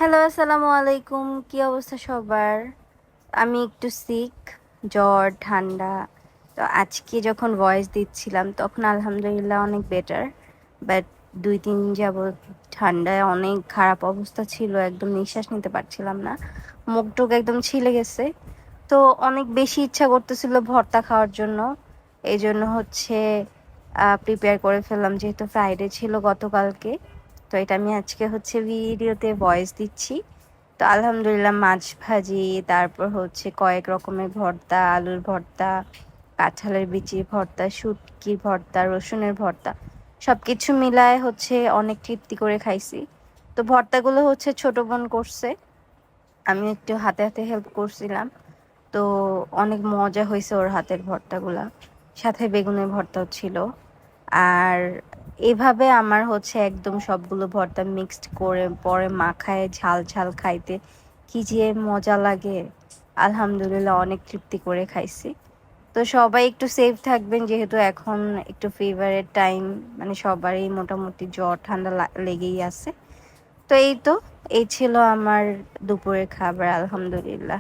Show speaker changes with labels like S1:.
S1: Hello, আসসালামু আলাইকুম। কি অবস্থা সবার? আমি একটু সিক, জ্বর, ঠান্ডা। তো আজকে যখন ভয়েস দিচ্ছিলাম তখন আলহামদুলিল্লাহ অনেক বেটার। বাট 2-3 দিন যাবৎ ঠান্ডায় অনেক খারাপ অবস্থা ছিল, একদম নিঃশ্বাস নিতে পারছিলাম না। মুখ টুক একদম ছিলে গেছে। তো অনেক বেশি ইচ্ছা করতেছিল ভর্তা খাওয়ার জন্য। এই জন্য হচ্ছে প্রিপেয়ার করে ফেললাম, যেহেতু ফ্রাইডে ছিল গতকালকে। তো এটা আমি আজকে হচ্ছে ভিডিওতে ভয়েস দিচ্ছি। তো আলহামদুলিল্লাহ মাছ ভাজি, তারপর হচ্ছে কয়েক রকমের ভর্তা, আলুর ভর্তা, কাঁঠালের বিচির ভর্তা, শুটকির ভর্তা, রসুনের ভর্তা, সব কিছু মিলায় হচ্ছে অনেক তৃপ্তি করে খাইছি। তো ভর্তাগুলো হচ্ছে ছোট বোন করছে, আমি একটু হাতে হাতে হেল্প করছিলাম। তো অনেক মজা হয়েছে ওর হাতের ভর্তাগুলা, সাথে বেগুনের ভর্তাও ছিল। আর এভাবে আমার হচ্ছে একদম সবগুলো ভর্তা মিক্সড করে পরে মাখায় ঝাল ঝাল খাইতে কি যে মজা লাগে। আলহামদুলিল্লাহ অনেক তৃপ্তি করে খাইছি। তো সবাই একটু সেফ থাকবেন, যেহেতু এখন একটু ফিভারের টাইম, মানে সবারই মোটামুটি জ্বর ঠান্ডা লেগেই আছে। তো এই ছিল আমার দুপুরের খাবার, আলহামদুলিল্লাহ।